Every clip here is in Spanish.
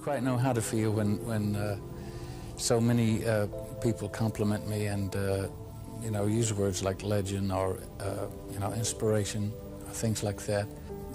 quite know how to feel when so many people compliment me and use words like legend or inspiration, things like that.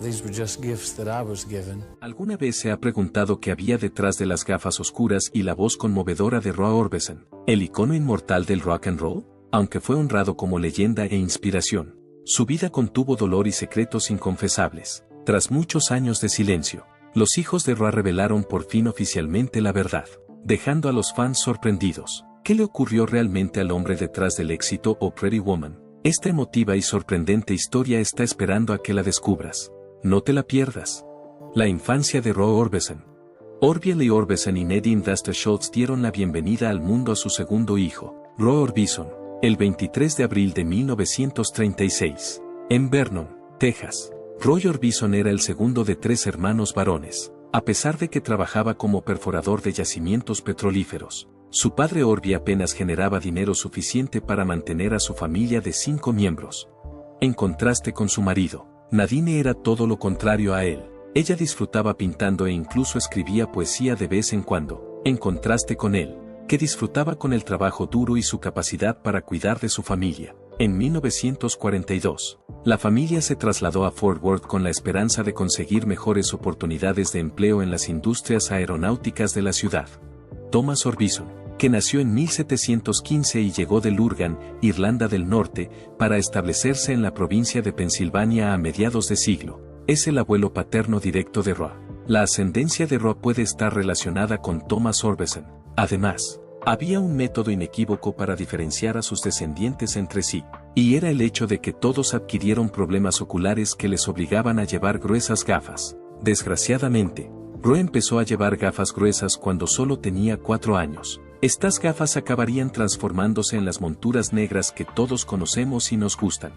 These were just gifts that I was given. ¿Alguna vez se ha preguntado qué había detrás de las gafas oscuras y la voz conmovedora de Roy Orbison, el icono inmortal del rock and roll? Aunque fue honrado como leyenda e inspiración, su vida contuvo dolor y secretos inconfesables. Tras muchos años de silencio, los hijos de Roy revelaron por fin oficialmente la verdad, dejando a los fans sorprendidos. ¿Qué le ocurrió realmente al hombre detrás del éxito o Pretty Woman? Esta emotiva y sorprendente historia está esperando a que la descubras. No te la pierdas. La infancia de Roy Orbison. Orville Lee Orbison y Nadine Duster Schultz dieron la bienvenida al mundo a su segundo hijo, Roy Orbison, el 23 de abril de 1936, en Vernon, Texas. Roy Orbison era el segundo de 3 hermanos varones, a pesar de que trabajaba como perforador de yacimientos petrolíferos. Su padre Orville apenas generaba dinero suficiente para mantener a su familia de 5 miembros. En contraste con su marido, Nadine era todo lo contrario a él. Ella disfrutaba pintando e incluso escribía poesía de vez en cuando, en contraste con él, que disfrutaba con el trabajo duro y su capacidad para cuidar de su familia. En 1942, la familia se trasladó a Fort Worth con la esperanza de conseguir mejores oportunidades de empleo en las industrias aeronáuticas de la ciudad. Thomas Orbison, que nació en 1715 y llegó de Lurgan, Irlanda del Norte, para establecerse en la provincia de Pensilvania a mediados de siglo, es el abuelo paterno directo de Roy. La ascendencia de Roy puede estar relacionada con Thomas Orbison. Además, había un método inequívoco para diferenciar a sus descendientes entre sí, y era el hecho de que todos adquirieron problemas oculares que les obligaban a llevar gruesas gafas. Desgraciadamente, Roy empezó a llevar gafas gruesas cuando solo tenía 4 años. Estas gafas acabarían transformándose en las monturas negras que todos conocemos y nos gustan.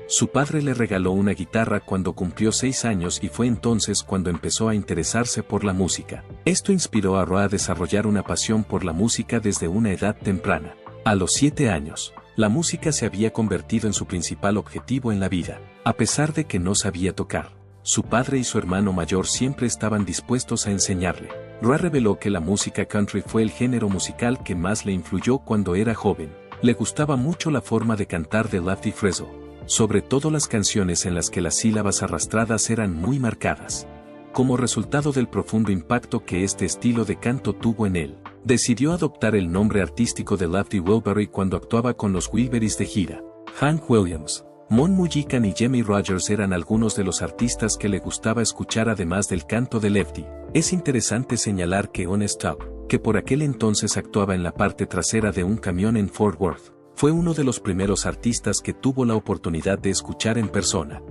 Su padre le regaló una guitarra cuando cumplió 6 años y fue entonces cuando empezó a interesarse por la música. Esto inspiró a Roy a desarrollar una pasión por la música desde una edad temprana. A los 7 años, la música se había convertido en su principal objetivo en la vida, a pesar de que no sabía tocar. Su padre y su hermano mayor siempre estaban dispuestos a enseñarle. Roy reveló que la música country fue el género musical que más le influyó cuando era joven. Le gustaba mucho la forma de cantar de Lefty Frizzle, sobre todo las canciones en las que las sílabas arrastradas eran muy marcadas. Como resultado del profundo impacto que este estilo de canto tuvo en él, decidió adoptar el nombre artístico de Lefty Wilbury cuando actuaba con los Wilburys de gira. Hank Williams, Mon Mullican y Jimmie Rodgers eran algunos de los artistas que le gustaba escuchar además del canto de Lefty. Es interesante señalar que Honest Top, que por aquel entonces actuaba en la parte trasera de un camión en Fort Worth, fue uno de los primeros artistas que tuvo la oportunidad de escuchar en persona.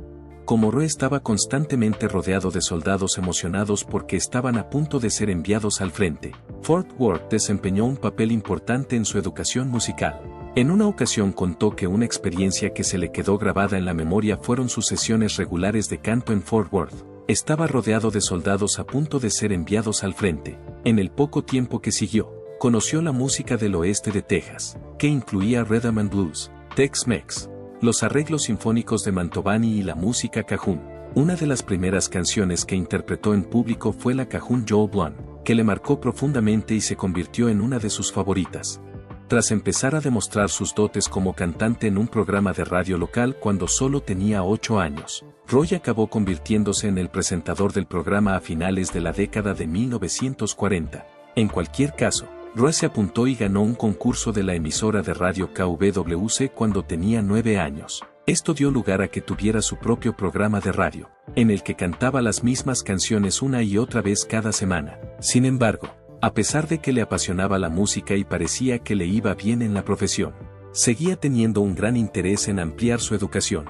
Como Roy estaba constantemente rodeado de soldados emocionados porque estaban a punto de ser enviados al frente, Fort Worth desempeñó un papel importante en su educación musical. En una ocasión contó que una experiencia que se le quedó grabada en la memoria fueron sus sesiones regulares de canto en Fort Worth. Estaba rodeado de soldados a punto de ser enviados al frente. En el poco tiempo que siguió, conoció la música del oeste de Texas, que incluía Rhythm and Blues, Tex-Mex, los arreglos sinfónicos de Mantovani y la música cajún. Una de las primeras canciones que interpretó en público fue la cajún Joel Blunt, que le marcó profundamente y se convirtió en una de sus favoritas. Tras empezar a demostrar sus dotes como cantante en un programa de radio local cuando solo tenía 8 años, Roy acabó convirtiéndose en el presentador del programa a finales de la década de 1940. En cualquier caso, Roy se apuntó y ganó un concurso de la emisora de radio KWC cuando tenía 9 años. Esto dio lugar a que tuviera su propio programa de radio, en el que cantaba las mismas canciones una y otra vez cada semana. Sin embargo, a pesar de que le apasionaba la música y parecía que le iba bien en la profesión, seguía teniendo un gran interés en ampliar su educación.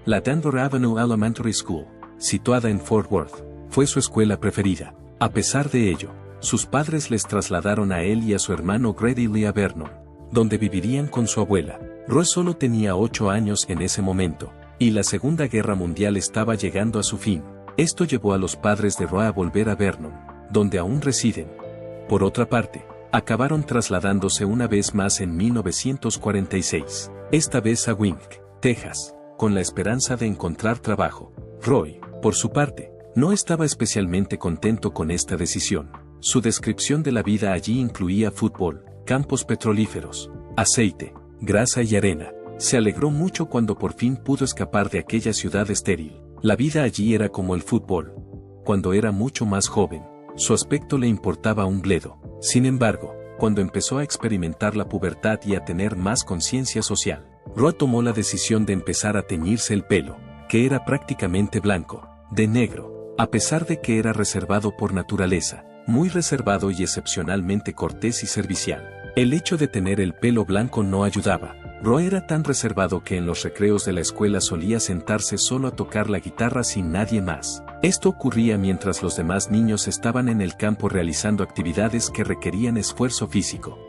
La Danvers Avenue Elementary School, situada en Fort Worth, fue su escuela preferida. A pesar de ello, sus padres les trasladaron a él y a su hermano Grady Lee a Vernon, donde vivirían con su abuela. Roy solo tenía 8 años en ese momento, y la Segunda Guerra Mundial estaba llegando a su fin. Esto llevó a los padres de Roy a volver a Vernon, donde aún residen. Por otra parte, acabaron trasladándose una vez más en 1946, esta vez a Wink, Texas, con la esperanza de encontrar trabajo. Roy, por su parte, no estaba especialmente contento con esta decisión. Su descripción de la vida allí incluía fútbol, campos petrolíferos, aceite, grasa y arena. Se alegró mucho cuando por fin pudo escapar de aquella ciudad estéril. La vida allí era como el fútbol. Cuando era mucho más joven, su aspecto le importaba un bledo. Sin embargo, cuando empezó a experimentar la pubertad y a tener más conciencia social, Roa tomó la decisión de empezar a teñirse el pelo, que era prácticamente blanco, de negro, a pesar de que era reservado por naturaleza, muy reservado y excepcionalmente cortés y servicial. El hecho de tener el pelo blanco no ayudaba. Roa era tan reservado que en los recreos de la escuela solía sentarse solo a tocar la guitarra sin nadie más. Esto ocurría mientras los demás niños estaban en el campo realizando actividades que requerían esfuerzo físico.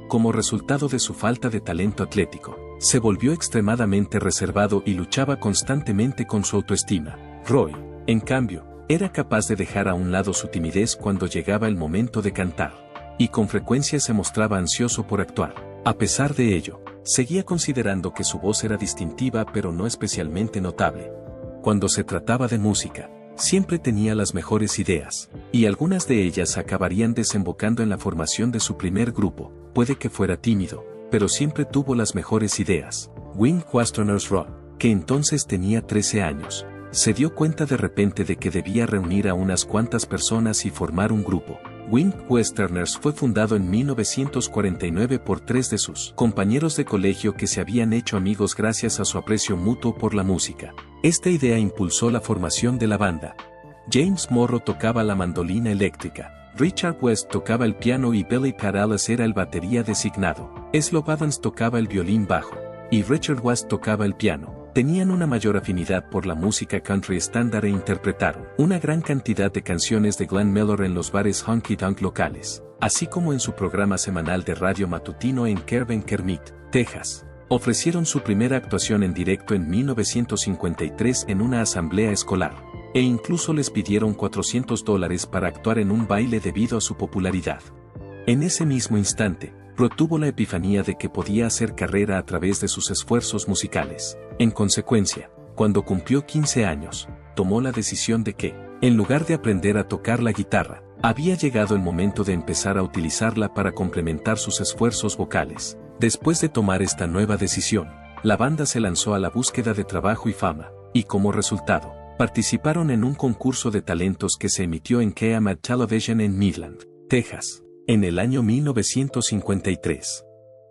Como resultado de su falta de talento atlético, se volvió extremadamente reservado y luchaba constantemente con su autoestima. Roy, en cambio, era capaz de dejar a un lado su timidez cuando llegaba el momento de cantar, y con frecuencia se mostraba ansioso por actuar. A pesar de ello, seguía considerando que su voz era distintiva pero no especialmente notable. Cuando se trataba de música, siempre tenía las mejores ideas, y algunas de ellas acabarían desembocando en la formación de su primer grupo. Puede que fuera tímido, pero siempre tuvo las mejores ideas. Wing Westerners Rock, que entonces tenía 13 años, se dio cuenta de repente de que debía reunir a unas cuantas personas y formar un grupo. Wing Westerners fue fundado en 1949 por 3 de sus compañeros de colegio que se habían hecho amigos gracias a su aprecio mutuo por la música. Esta idea impulsó la formación de la banda. James Morrow tocaba la mandolina eléctrica, Richard West tocaba el piano y Billy Paralas era el batería designado. Slob Evans tocaba el violín bajo, y Richard West tocaba el piano. Tenían una mayor afinidad por la música country estándar e interpretaron una gran cantidad de canciones de Glenn Miller en los bares honky tonk locales, así como en su programa semanal de radio matutino en Kermit, Texas. Ofrecieron su primera actuación en directo en 1953 en una asamblea escolar, e incluso les pidieron $400 para actuar en un baile debido a su popularidad. En ese mismo instante, Roa tuvo la epifanía de que podía hacer carrera a través de sus esfuerzos musicales. En consecuencia, cuando cumplió 15 años, tomó la decisión de que, en lugar de aprender a tocar la guitarra, había llegado el momento de empezar a utilizarla para complementar sus esfuerzos vocales. Después de tomar esta nueva decisión, la banda se lanzó a la búsqueda de trabajo y fama, y como resultado, participaron en un concurso de talentos que se emitió en KAMAT Television en Midland, Texas, en el año 1953.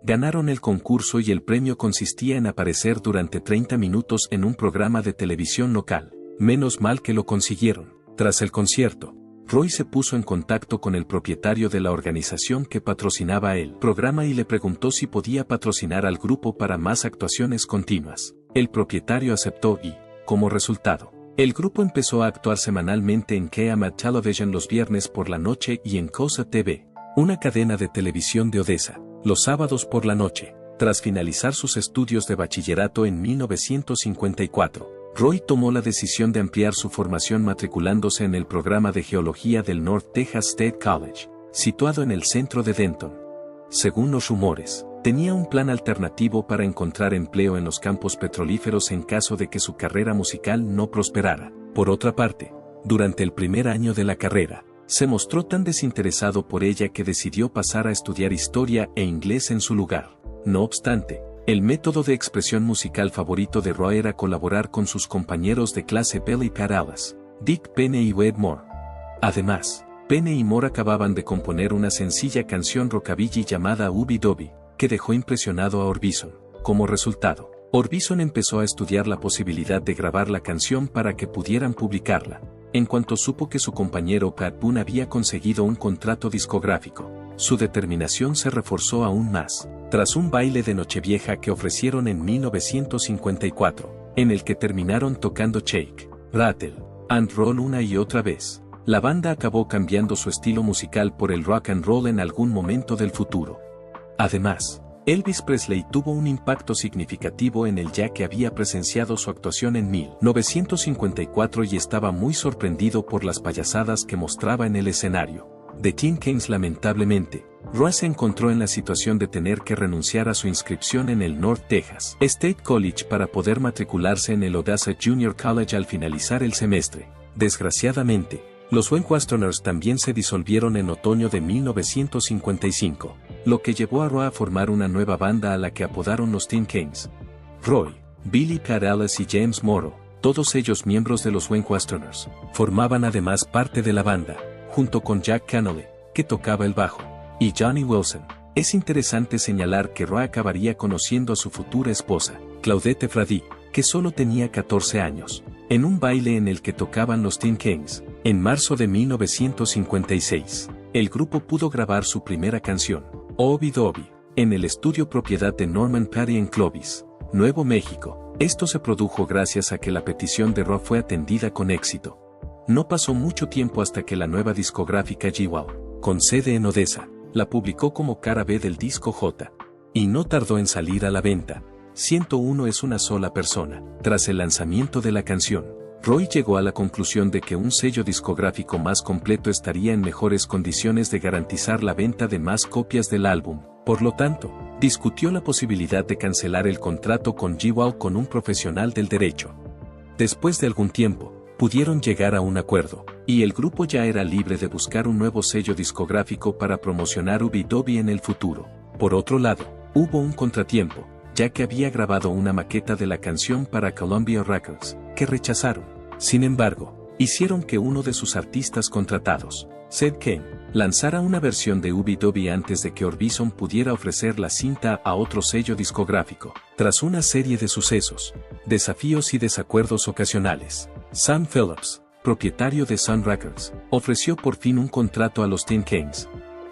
Ganaron el concurso y el premio consistía en aparecer durante 30 minutos en un programa de televisión local. Menos mal que lo consiguieron. Tras el concierto, Roy se puso en contacto con el propietario de la organización que patrocinaba el programa y le preguntó si podía patrocinar al grupo para más actuaciones continuas. El propietario aceptó y, como resultado, el grupo empezó a actuar semanalmente en KAMAT Television los viernes por la noche y en KOSA TV, una cadena de televisión de Odessa, los sábados por la noche. Tras finalizar sus estudios de bachillerato en 1954, Roy tomó la decisión de ampliar su formación matriculándose en el programa de geología del North Texas State College, situado en el centro de Denton. Según los rumores, tenía un plan alternativo para encontrar empleo en los campos petrolíferos en caso de que su carrera musical no prosperara. Por otra parte, durante el primer año de la carrera, se mostró tan desinteresado por ella que decidió pasar a estudiar historia e inglés en su lugar. No obstante, el método de expresión musical favorito de Roa era colaborar con sus compañeros de clase Billy Paralas, Dick Penne y Wade Moore. Además, Penne y Moore acababan de componer una sencilla canción rockabilly llamada Ubby Dobby, que dejó impresionado a Orbison. Como resultado, Orbison empezó a estudiar la posibilidad de grabar la canción para que pudieran publicarla. En cuanto supo que su compañero Pat Boone había conseguido un contrato discográfico, su determinación se reforzó aún más. Tras un baile de Nochevieja que ofrecieron en 1954, en el que terminaron tocando Shake, Rattle, and Roll una y otra vez, la banda acabó cambiando su estilo musical por el rock and roll en algún momento del futuro. Además, Elvis Presley tuvo un impacto significativo en él ya que había presenciado su actuación en 1954 y estaba muy sorprendido por las payasadas que mostraba en el escenario. De Teen Kings lamentablemente, Roa se encontró en la situación de tener que renunciar a su inscripción en el North Texas State College para poder matricularse en el Odessa Junior College al finalizar el semestre. Desgraciadamente, Los Westerners también se disolvieron en otoño de 1955, lo que llevó a Roy a formar una nueva banda a la que apodaron los Tin Canes. Roy, Billy Corrales y James Morrow, todos ellos miembros de los Westerners, formaban además parte de la banda, junto con Jack Connolly, que tocaba el bajo, y Johnny Wilson. Es interesante señalar que Roy acabaría conociendo a su futura esposa, Claudette Frady, que solo tenía 14 años, en un baile en el que tocaban los Tin Canes. En marzo de 1956, el grupo pudo grabar su primera canción, Obi Dobi, en el estudio propiedad de Norman Petty en Clovis, Nuevo México. Esto se produjo gracias a que la petición de Roy fue atendida con éxito. No pasó mucho tiempo hasta que la nueva discográfica GWOW, con sede en Odessa, la publicó como cara B del disco J. Y no tardó en salir a la venta. 101 es una sola persona. Tras el lanzamiento de la canción, Roy llegó a la conclusión de que un sello discográfico más completo estaría en mejores condiciones de garantizar la venta de más copias del álbum. Por lo tanto, discutió la posibilidad de cancelar el contrato con GWOW con un profesional del derecho. Después de algún tiempo, pudieron llegar a un acuerdo, y el grupo ya era libre de buscar un nuevo sello discográfico para promocionar Obi Dobi en el futuro. Por otro lado, hubo un contratiempo, ya que había grabado una maqueta de la canción para Columbia Records, que rechazaron. Sin embargo, hicieron que uno de sus artistas contratados, Seth Kane, lanzara una versión de Obi Dobi antes de que Orbison pudiera ofrecer la cinta a otro sello discográfico. Tras una serie de sucesos, desafíos y desacuerdos ocasionales, Sam Phillips, propietario de Sun Records, ofreció por fin un contrato a los Tin Canes.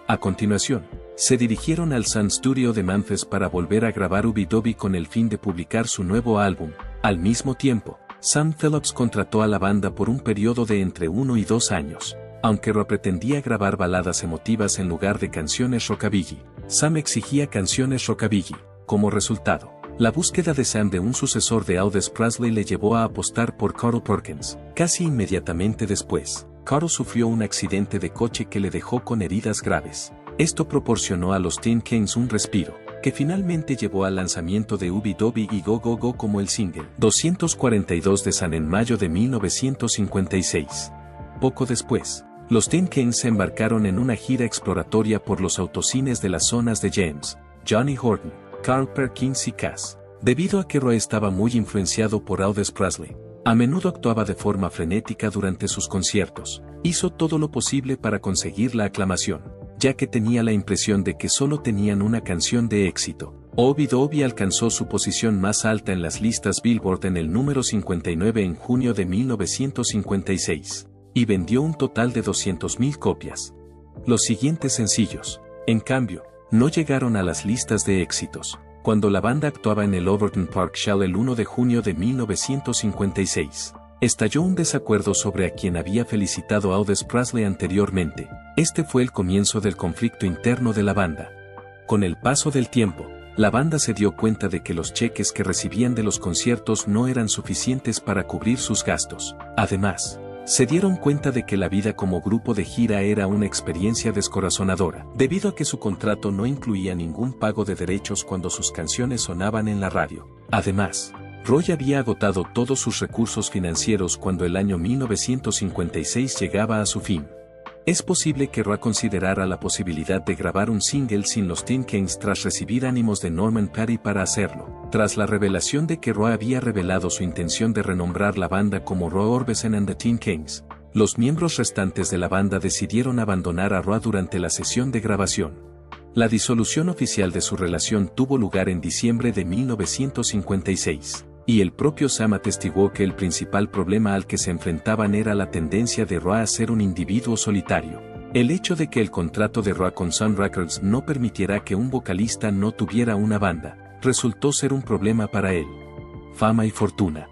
A continuación, se dirigieron al Sun Studio de Memphis para volver a grabar Obi Dobi con el fin de publicar su nuevo álbum. Al mismo tiempo, Sam Phillips contrató a la banda por un periodo de entre 1 y 2 años. Aunque Roy pretendía grabar baladas emotivas en lugar de canciones rockabilly, Sam exigía canciones rockabilly. Como resultado, la búsqueda de Sam de un sucesor de Elvis Presley le llevó a apostar por Carl Perkins. Casi inmediatamente después, Carl sufrió un accidente de coche que le dejó con heridas graves. Esto proporcionó a los Tin Canes un respiro, que finalmente llevó al lanzamiento de Obi Dobi y Go Go Go como el single 242 de Sam en mayo de 1956. Poco después, los Tin Canes se embarcaron en una gira exploratoria por los autocines de las zonas de James, Johnny Horton, Carl Perkins y Cass. Debido a que Roy estaba muy influenciado por Elvis Presley, a menudo actuaba de forma frenética durante sus conciertos. Hizo todo lo posible para conseguir la aclamación, ya que tenía la impresión de que solo tenían una canción de éxito. Obi Dobi alcanzó su posición más alta en las listas Billboard en el número 59 en junio de 1956, y vendió un total de 200,000 copias. Los siguientes sencillos, en cambio, no llegaron a las listas de éxitos. Cuando la banda actuaba en el Overton Park Shell el 1 de junio de 1956, estalló un desacuerdo sobre a quien había felicitado a Elvis Presley anteriormente. Este fue el comienzo del conflicto interno de la banda. Con el paso del tiempo, la banda se dio cuenta de que los cheques que recibían de los conciertos no eran suficientes para cubrir sus gastos. Además, se dieron cuenta de que la vida como grupo de gira era una experiencia descorazonadora, debido a que su contrato no incluía ningún pago de derechos cuando sus canciones sonaban en la radio. Además, Roy había agotado todos sus recursos financieros cuando el año 1956 llegaba a su fin. Es posible que Roy considerara la posibilidad de grabar un single sin los Tin Canes tras recibir ánimos de Norman Petty para hacerlo. Tras la revelación de que Roy había revelado su intención de renombrar la banda como Roy Orbison and the Tin Canes, los miembros restantes de la banda decidieron abandonar a Roy durante la sesión de grabación. La disolución oficial de su relación tuvo lugar en diciembre de 1956. Y el propio Sam atestiguó que el principal problema al que se enfrentaban era la tendencia de Roy a ser un individuo solitario. El hecho de que el contrato de Roy con Sun Records no permitiera que un vocalista no tuviera una banda, resultó ser un problema para él. Fama y fortuna.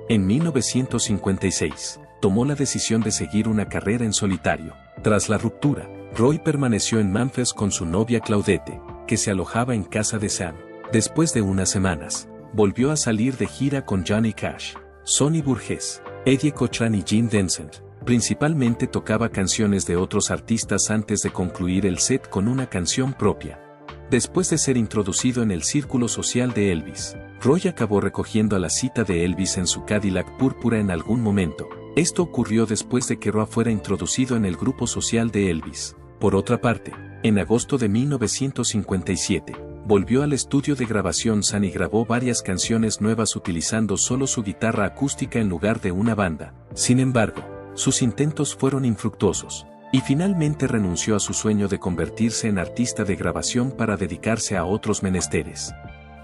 En 1956, tomó la decisión de seguir una carrera en solitario. Tras la ruptura, Roy permaneció en Memphis con su novia Claudette, que se alojaba en casa de Sam. Después de unas semanas, volvió a salir de gira con Johnny Cash, Sonny Burgess, Eddie Cochran y Gene Vincent. Principalmente tocaba canciones de otros artistas antes de concluir el set con una canción propia. Después de ser introducido en el círculo social de Elvis, Roy acabó recogiendo a la cita de Elvis en su Cadillac púrpura en algún momento, Esto ocurrió después de que Roy fuera introducido en el grupo social de Elvis. Por otra parte, en agosto de 1957, volvió al estudio de grabación Sun y grabó varias canciones nuevas utilizando solo su guitarra acústica en lugar de una banda. Sin embargo, sus intentos fueron infructuosos, y finalmente renunció a su sueño de convertirse en artista de grabación para dedicarse a otros menesteres.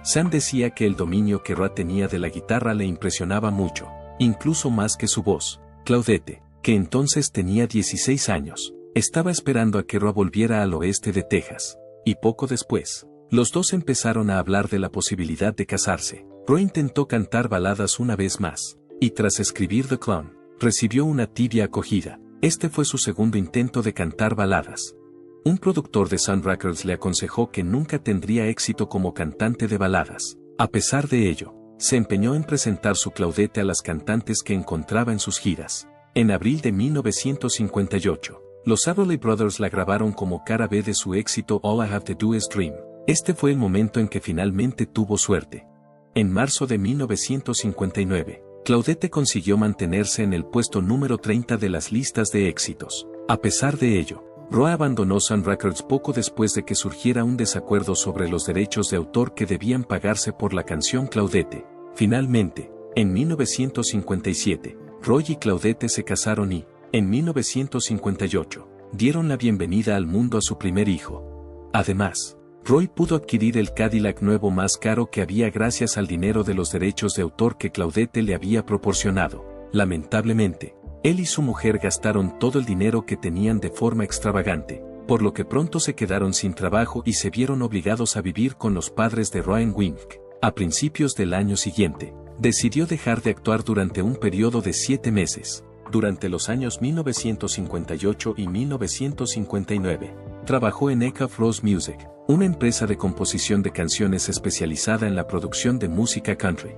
Sun decía que el dominio que Roy tenía de la guitarra le impresionaba mucho, incluso más que su voz. Claudette, que entonces tenía 16 años, estaba esperando a que Roy volviera al oeste de Texas, y poco después, los dos empezaron a hablar de la posibilidad de casarse. Roy intentó cantar baladas una vez más, y tras escribir The Clown, recibió una tibia acogida. Este fue su segundo intento de cantar baladas. Un productor de Sun Records le aconsejó que nunca tendría éxito como cantante de baladas. A pesar de ello, se empeñó en presentar su Claudette a las cantantes que encontraba en sus giras. En abril de 1958, los Everly Brothers la grabaron como cara B de su éxito All I Have to Do Is Dream. Este fue el momento en que finalmente tuvo suerte. En marzo de 1959, Claudette consiguió mantenerse en el puesto número 30 de las listas de éxitos. A pesar de ello, Roy abandonó Sun Records poco después de que surgiera un desacuerdo sobre los derechos de autor que debían pagarse por la canción Claudette. Finalmente, en 1957, Roy y Claudette se casaron y, en 1958, dieron la bienvenida al mundo a su primer hijo. Además, Roy pudo adquirir el Cadillac nuevo más caro que había gracias al dinero de los derechos de autor que Claudette le había proporcionado. Lamentablemente, él y su mujer gastaron todo el dinero que tenían de forma extravagante, por lo que pronto se quedaron sin trabajo y se vieron obligados a vivir con los padres de Roy en Wink. A principios del año siguiente, decidió dejar de actuar durante un periodo de 7 meses. Durante los años 1958 y 1959, trabajó en Eka Frost Music, una empresa de composición de canciones especializada en la producción de música country.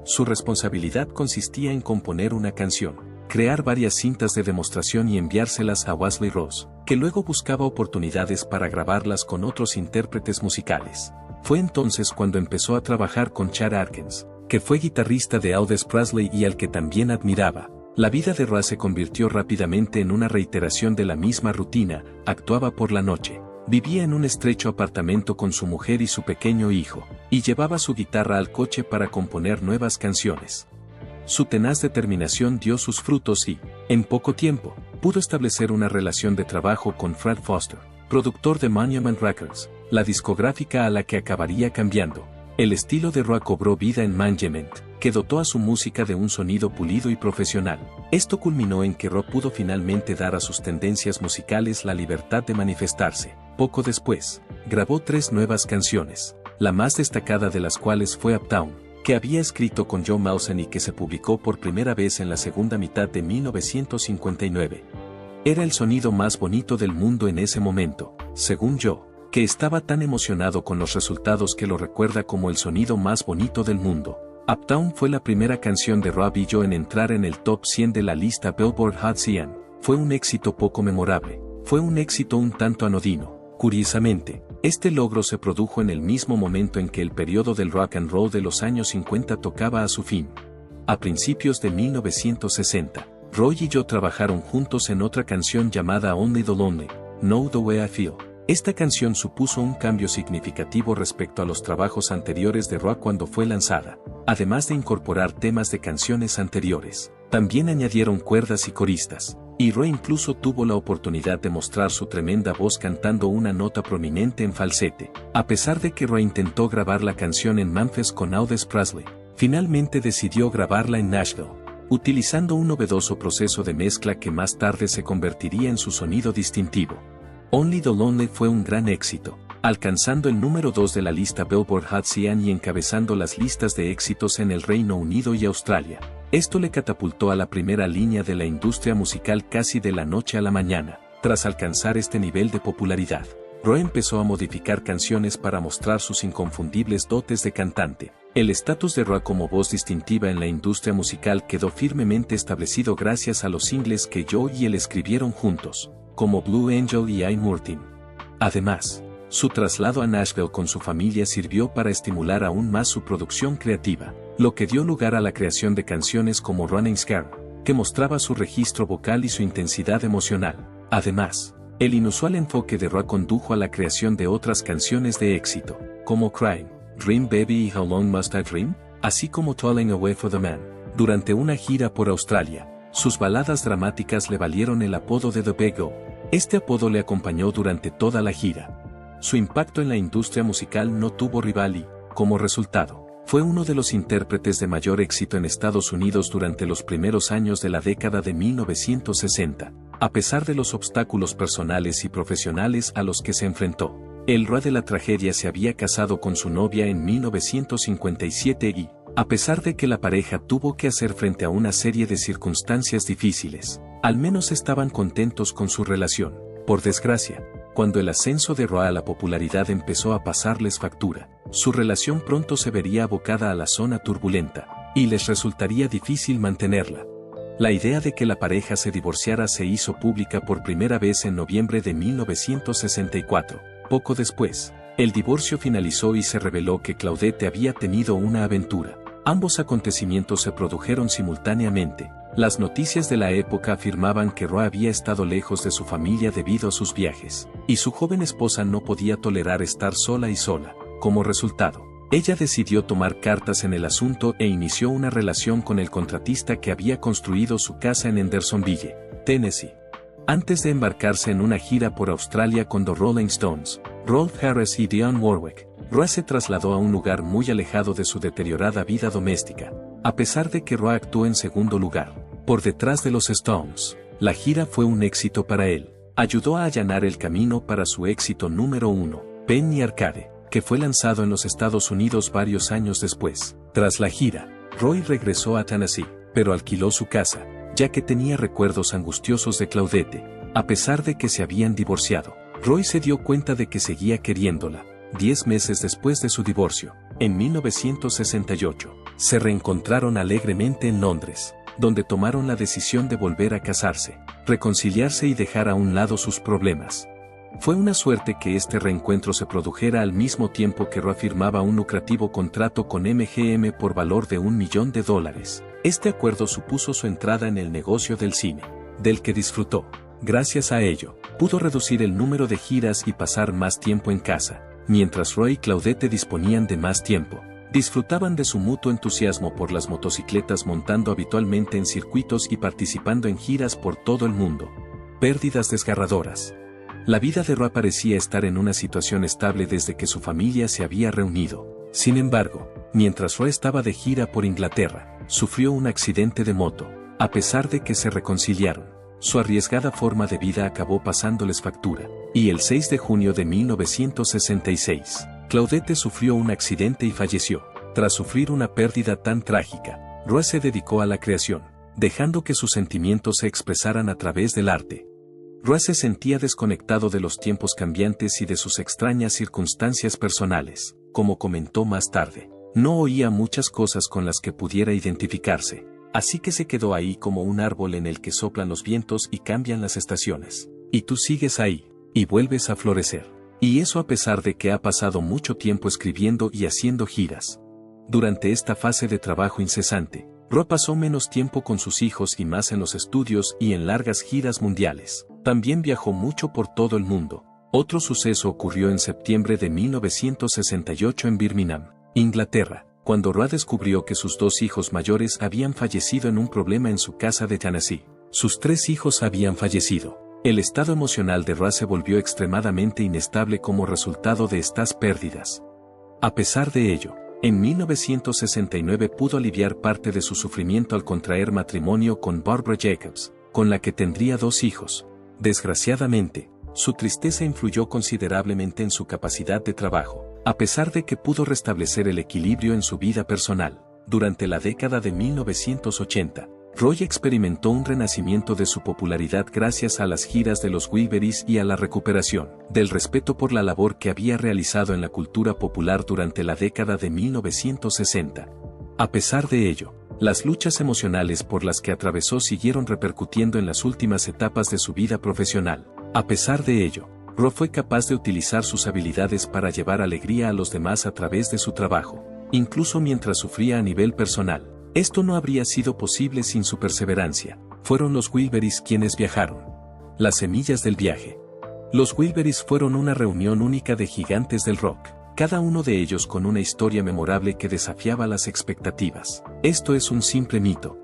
Su responsabilidad consistía en componer una canción, crear varias cintas de demostración y enviárselas a Wesley Rose, que luego buscaba oportunidades para grabarlas con otros intérpretes musicales. Fue entonces cuando empezó a trabajar con Chad Atkins, que fue guitarrista de Elvis Presley y al que también admiraba. La vida de Roy se convirtió rápidamente en una reiteración de la misma rutina. Actuaba por la noche, vivía en un estrecho apartamento con su mujer y su pequeño hijo, y llevaba su guitarra al coche para componer nuevas canciones. Su tenaz determinación dio sus frutos y, en poco tiempo, pudo establecer una relación de trabajo con Fred Foster, productor de Monument Records, la discográfica a la que acabaría cambiando. El estilo de Roy cobró vida en Management, que dotó a su música de un sonido pulido y profesional. Esto culminó en que Roy pudo finalmente dar a sus tendencias musicales la libertad de manifestarse. Poco después, grabó 3 nuevas canciones, la más destacada de las cuales fue Uptown, que había escrito con Joe Mausen y que se publicó por primera vez en la segunda mitad de 1959. Era el sonido más bonito del mundo en ese momento, según Joe, que estaba tan emocionado con los resultados que lo recuerda como el sonido más bonito del mundo. Uptown fue la primera canción de Roy y Joe en entrar en el top 100 de la lista Billboard Hot 100. Fue un éxito poco memorable, fue un éxito un tanto anodino. Curiosamente, este logro se produjo en el mismo momento en que el periodo del rock and roll de los años 50 tocaba a su fin. A principios de 1960, Roy y Joe trabajaron juntos en otra canción llamada Only the Lonely, Know the Way I Feel. Esta canción supuso un cambio significativo respecto a los trabajos anteriores de Roy cuando fue lanzada. Además de incorporar temas de canciones anteriores, también añadieron cuerdas y coristas, y Roy incluso tuvo la oportunidad de mostrar su tremenda voz cantando una nota prominente en falsete. A pesar de que Roy intentó grabar la canción en Memphis con Elvis Presley, finalmente decidió grabarla en Nashville, utilizando un novedoso proceso de mezcla que más tarde se convertiría en su sonido distintivo. Only the Lonely fue un gran éxito, alcanzando el número 2 de la lista Billboard Hot 100 y encabezando las listas de éxitos en el Reino Unido y Australia. Esto le catapultó a la primera línea de la industria musical casi de la noche a la mañana. Tras alcanzar este nivel de popularidad, Roy empezó a modificar canciones para mostrar sus inconfundibles dotes de cantante. El estatus de Roy como voz distintiva en la industria musical quedó firmemente establecido gracias a los singles que Joe y él escribieron juntos, como Blue Angel y I'm Hurting. Además, su traslado a Nashville con su familia sirvió para estimular aún más su producción creativa, lo que dio lugar a la creación de canciones como Running Scared, que mostraba su registro vocal y su intensidad emocional. Además, el inusual enfoque de Roy condujo a la creación de otras canciones de éxito, como Crying, Dream Baby y How Long Must I Dream, así como Tolling Away for the Man. Durante una gira por Australia, sus baladas dramáticas le valieron el apodo de The Big O. Este apodo le acompañó durante toda la gira. Su impacto en la industria musical no tuvo rival y, como resultado, fue uno de los intérpretes de mayor éxito en Estados Unidos durante los primeros años de la década de 1960, a pesar de los obstáculos personales y profesionales a los que se enfrentó. El Roy de la tragedia se había casado con su novia en 1957 y, a pesar de que la pareja tuvo que hacer frente a una serie de circunstancias difíciles, al menos estaban contentos con su relación. Por desgracia, cuando el ascenso de Roy a la popularidad empezó a pasarles factura, su relación pronto se vería abocada a la zona turbulenta, y les resultaría difícil mantenerla. La idea de que la pareja se divorciara se hizo pública por primera vez en noviembre de 1964. Poco después, el divorcio finalizó y se reveló que Claudette había tenido una aventura. Ambos acontecimientos se produjeron simultáneamente. Las noticias de la época afirmaban que Roy había estado lejos de su familia debido a sus viajes, y su joven esposa no podía tolerar estar sola. Como resultado, ella decidió tomar cartas en el asunto e inició una relación con el contratista que había construido su casa en Hendersonville, Tennessee. Antes de embarcarse en una gira por Australia con The Rolling Stones, Rolf Harris y Dionne Warwick, Roy se trasladó a un lugar muy alejado de su deteriorada vida doméstica. A pesar de que Roy actuó en segundo lugar, por detrás de los Stones, la gira fue un éxito para él. Ayudó a allanar el camino para su éxito número 1, Penny Arcade, que fue lanzado en los Estados Unidos varios años después. Tras la gira, Roy regresó a Tennessee, pero alquiló su casa, ya que tenía recuerdos angustiosos de Claudette. A pesar de que se habían divorciado, Roy se dio cuenta de que seguía queriéndola. 10 meses después de su divorcio, en 1968, se reencontraron alegremente en Londres, donde tomaron la decisión de volver a casarse, reconciliarse y dejar a un lado sus problemas. Fue una suerte que este reencuentro se produjera al mismo tiempo que Roy firmaba un lucrativo contrato con MGM por valor de $1 millón. Este acuerdo supuso su entrada en el negocio del cine, del que disfrutó. Gracias a ello, pudo reducir el número de giras y pasar más tiempo en casa. Mientras Roy y Claudette disponían de más tiempo, disfrutaban de su mutuo entusiasmo por las motocicletas, montando habitualmente en circuitos y participando en giras por todo el mundo. Pérdidas desgarradoras. La vida de Roy parecía estar en una situación estable desde que su familia se había reunido. Sin embargo, mientras Roy estaba de gira por Inglaterra, sufrió un accidente de moto. A pesar de que se reconciliaron, su arriesgada forma de vida acabó pasándoles factura, y el 6 de junio de 1966, Claudette sufrió un accidente y falleció. Tras sufrir una pérdida tan trágica, Roy se dedicó a la creación, dejando que sus sentimientos se expresaran a través del arte. Roy se sentía desconectado de los tiempos cambiantes y de sus extrañas circunstancias personales. Como comentó más tarde, no oía muchas cosas con las que pudiera identificarse. Así que se quedó ahí como un árbol en el que soplan los vientos y cambian las estaciones. Y tú sigues ahí, y vuelves a florecer. Y eso a pesar de que ha pasado mucho tiempo escribiendo y haciendo giras. Durante esta fase de trabajo incesante, Roy pasó menos tiempo con sus hijos y más en los estudios y en largas giras mundiales. También viajó mucho por todo el mundo. Otro suceso ocurrió en septiembre de 1968 en Birmingham, Inglaterra, cuando Roy descubrió que sus 2 hijos mayores habían fallecido en un problema en su casa de Tennessee. Sus 3 hijos habían fallecido. El estado emocional de Roy se volvió extremadamente inestable como resultado de estas pérdidas. A pesar de ello, en 1969 pudo aliviar parte de su sufrimiento al contraer matrimonio con Barbara Jacobs, con la que tendría 2 hijos. Desgraciadamente, su tristeza influyó considerablemente en su capacidad de trabajo. A pesar de que pudo restablecer el equilibrio en su vida personal, durante la década de 1980, Roy experimentó un renacimiento de su popularidad gracias a las giras de los Wilburys y a la recuperación del respeto por la labor que había realizado en la cultura popular durante la década de 1960. A pesar de ello, las luchas emocionales por las que atravesó siguieron repercutiendo en las últimas etapas de su vida profesional. A pesar de ello, Roy fue capaz de utilizar sus habilidades para llevar alegría a los demás a través de su trabajo, incluso mientras sufría a nivel personal. Esto no habría sido posible sin su perseverancia. Fueron los Wilburys quienes viajaron. Las semillas del viaje. Los Wilburys fueron una reunión única de gigantes del rock, cada uno de ellos con una historia memorable que desafiaba las expectativas. Esto es un simple mito.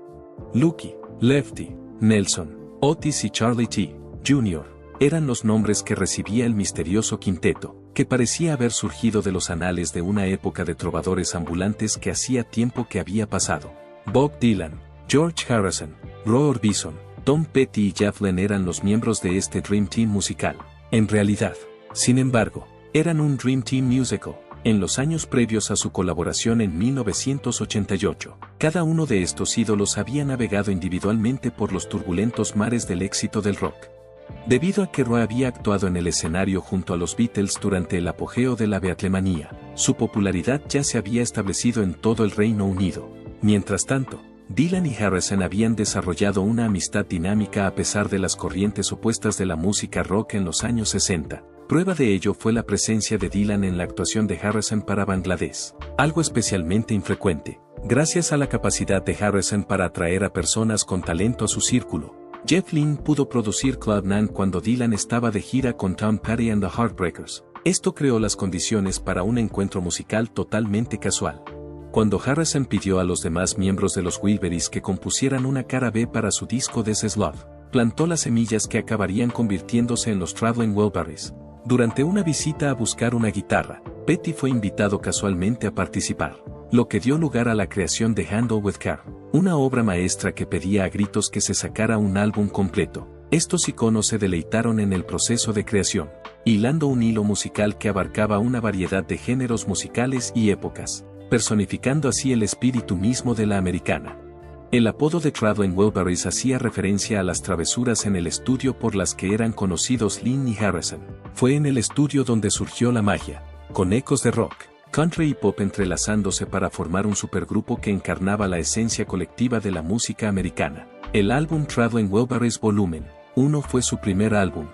Lucky, Lefty, Nelson, Otis y Charlie T. Jr. eran los nombres que recibía el misterioso quinteto, que parecía haber surgido de los anales de una época de trovadores ambulantes que hacía tiempo que había pasado. Bob Dylan, George Harrison, Roy Orbison, Tom Petty y Jeff Lynne eran los miembros de este Dream Team musical. En realidad, sin embargo, eran un Dream Team musical. En los años previos a su colaboración en 1988, cada uno de estos ídolos había navegado individualmente por los turbulentos mares del éxito del rock. Debido a que Roy había actuado en el escenario junto a los Beatles durante el apogeo de la Beatlemanía, su popularidad ya se había establecido en todo el Reino Unido. Mientras tanto, Dylan y Harrison habían desarrollado una amistad dinámica a pesar de las corrientes opuestas de la música rock en los años 60. Prueba de ello fue la presencia de Dylan en la actuación de Harrison para Bangladesh, algo especialmente infrecuente. Gracias a la capacidad de Harrison para atraer a personas con talento a su círculo, Jeff Lynne pudo producir Club 9 cuando Dylan estaba de gira con Tom Petty and the Heartbreakers. Esto creó las condiciones para un encuentro musical totalmente casual. Cuando Harrison pidió a los demás miembros de los Wilburys que compusieran una cara B para su disco This Is Love, plantó las semillas que acabarían convirtiéndose en los Traveling Wilburys. Durante una visita a buscar una guitarra, Petty fue invitado casualmente a participar, lo que dio lugar a la creación de Handle with Care, una obra maestra que pedía a gritos que se sacara un álbum completo. Estos iconos se deleitaron en el proceso de creación, hilando un hilo musical que abarcaba una variedad de géneros musicales y épocas, personificando así el espíritu mismo de la americana. El apodo de Traveling Wilburys hacía referencia a las travesuras en el estudio por las que eran conocidos Lynne y Harrison. Fue en el estudio donde surgió la magia, con ecos de rock, country y pop entrelazándose para formar un supergrupo que encarnaba la esencia colectiva de la música americana. El álbum Traveling Wilburys Volumen 1 fue su primer álbum.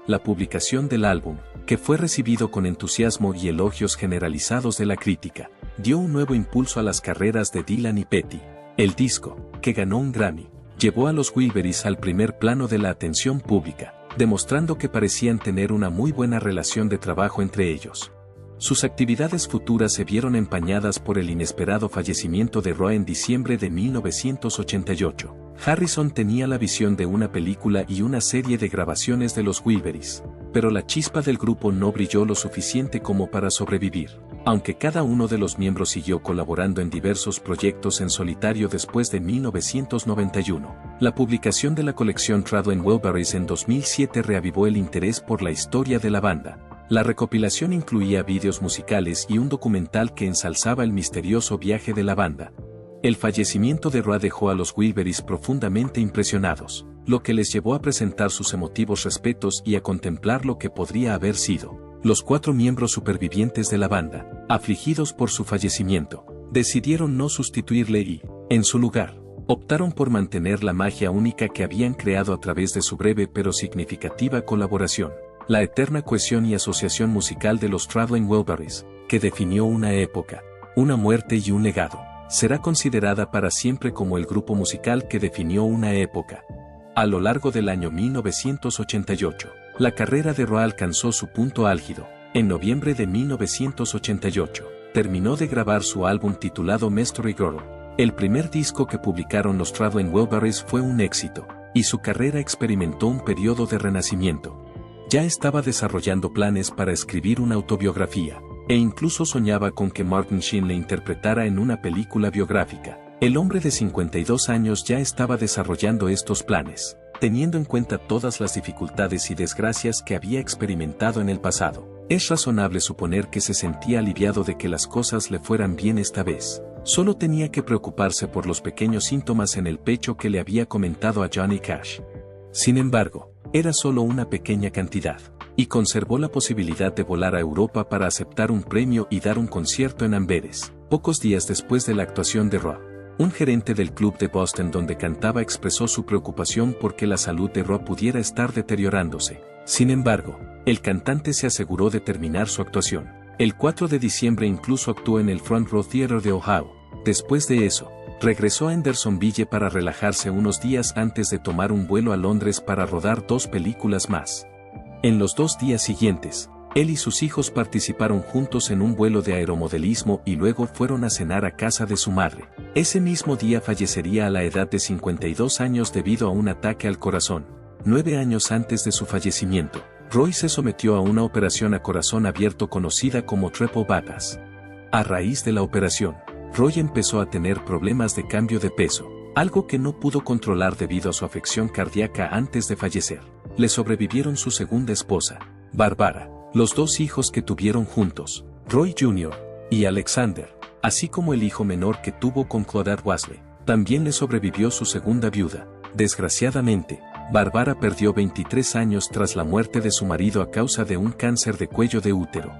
La publicación del álbum, que fue recibido con entusiasmo y elogios generalizados de la crítica, dio un nuevo impulso a las carreras de Dylan y Petty. El disco, que ganó un Grammy, llevó a los Wilburys al primer plano de la atención pública, demostrando que parecían tener una muy buena relación de trabajo entre ellos. Sus actividades futuras se vieron empañadas por el inesperado fallecimiento de Roy en diciembre de 1988. Harrison tenía la visión de una película y una serie de grabaciones de los Wilburys, pero la chispa del grupo no brilló lo suficiente como para sobrevivir. Aunque cada uno de los miembros siguió colaborando en diversos proyectos en solitario después de 1991, la publicación de la colección Traveling Wilburys en 2007 reavivó el interés por la historia de la banda. La recopilación incluía vídeos musicales y un documental que ensalzaba el misterioso viaje de la banda. El fallecimiento de Roy dejó a los Wilburys profundamente impresionados, lo que les llevó a presentar sus emotivos respetos y a contemplar lo que podría haber sido. Los 4 miembros supervivientes de la banda, afligidos por su fallecimiento, decidieron no sustituirle y, en su lugar, optaron por mantener la magia única que habían creado a través de su breve pero significativa colaboración. La eterna cohesión y asociación musical de los Traveling Wilburys, que definió una época, una muerte y un legado, será considerada para siempre como el grupo musical que definió una época. A lo largo del año 1988, la carrera de Roy alcanzó su punto álgido. En noviembre de 1988, terminó de grabar su álbum titulado Mystery Girl. El primer disco que publicaron los Traveling Wilburys fue un éxito, y su carrera experimentó un periodo de renacimiento. Ya estaba desarrollando planes para escribir una autobiografía, e incluso soñaba con que Martin Sheen le interpretara en una película biográfica. El hombre de 52 años ya estaba desarrollando estos planes, teniendo en cuenta todas las dificultades y desgracias que había experimentado en el pasado. Es razonable suponer que se sentía aliviado de que las cosas le fueran bien esta vez. Solo tenía que preocuparse por los pequeños síntomas en el pecho que le había comentado a Johnny Cash. Sin embargo, era solo una pequeña cantidad, y conservó la posibilidad de volar a Europa para aceptar un premio y dar un concierto en Amberes. Pocos días después de la actuación de Roy, un gerente del club de Boston donde cantaba expresó su preocupación porque la salud de Roy pudiera estar deteriorándose. Sin embargo, el cantante se aseguró de terminar su actuación. El 4 de diciembre incluso actuó en el Front Row Theater de Ohio. Después de eso, regresó a Hendersonville para relajarse unos días antes de tomar un vuelo a Londres para rodar 2 películas más. En los 2 días siguientes, él y sus hijos participaron juntos en un vuelo de aeromodelismo y luego fueron a cenar a casa de su madre. Ese mismo día fallecería a la edad de 52 años debido a un ataque al corazón. 9 años antes de su fallecimiento, Roy se sometió a una operación a corazón abierto conocida como triple bypass. A raíz de la operación, Roy empezó a tener problemas de cambio de peso, algo que no pudo controlar debido a su afección cardíaca antes de fallecer. Le sobrevivieron su segunda esposa, Barbara, los 2 hijos que tuvieron juntos, Roy Jr. y Alexander, así como el hijo menor que tuvo con Claudette Wesley. También le sobrevivió su segunda viuda. Desgraciadamente, Barbara perdió 23 años tras la muerte de su marido a causa de un cáncer de cuello de útero.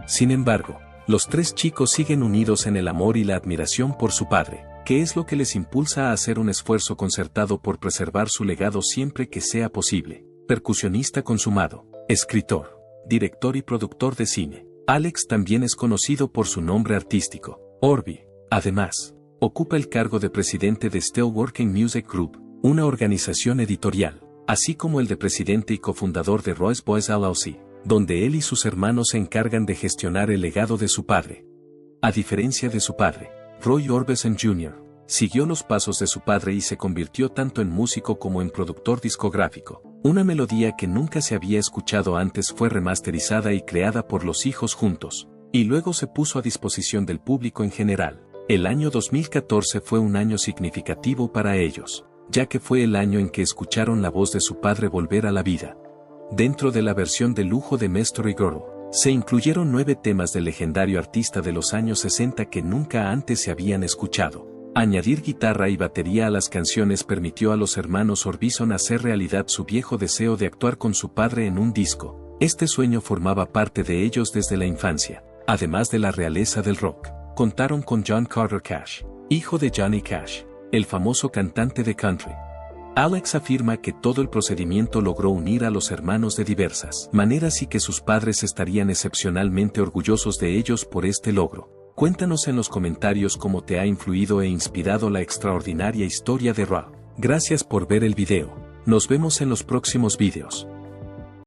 Sin embargo, los 3 chicos siguen unidos en el amor y la admiración por su padre, que es lo que les impulsa a hacer un esfuerzo concertado por preservar su legado siempre que sea posible. Percusionista consumado, escritor, director y productor de cine, Alex también es conocido por su nombre artístico, Orby. Además, ocupa el cargo de presidente de Still Working Music Group, una organización editorial, así como el de presidente y cofundador de Roy's Boys LLC, donde él y sus hermanos se encargan de gestionar el legado de su padre. A diferencia de su padre, Roy Orbison Jr. siguió los pasos de su padre y se convirtió tanto en músico como en productor discográfico. Una melodía que nunca se había escuchado antes fue remasterizada y creada por los hijos juntos, y luego se puso a disposición del público en general. El año 2014 fue un año significativo para ellos, ya que fue el año en que escucharon la voz de su padre volver a la vida. Dentro de la versión de lujo de Mystery Girl, se incluyeron 9 temas del legendario artista de los años 60 que nunca antes se habían escuchado. Añadir guitarra y batería a las canciones permitió a los hermanos Orbison hacer realidad su viejo deseo de actuar con su padre en un disco. Este sueño formaba parte de ellos desde la infancia. Además de la realeza del rock, contaron con John Carter Cash, hijo de Johnny Cash, el famoso cantante de country. Alex afirma que todo el procedimiento logró unir a los hermanos de diversas maneras y que sus padres estarían excepcionalmente orgullosos de ellos por este logro. Cuéntanos en los comentarios cómo te ha influido e inspirado la extraordinaria historia de Roy. Gracias por ver el video. Nos vemos en los próximos videos.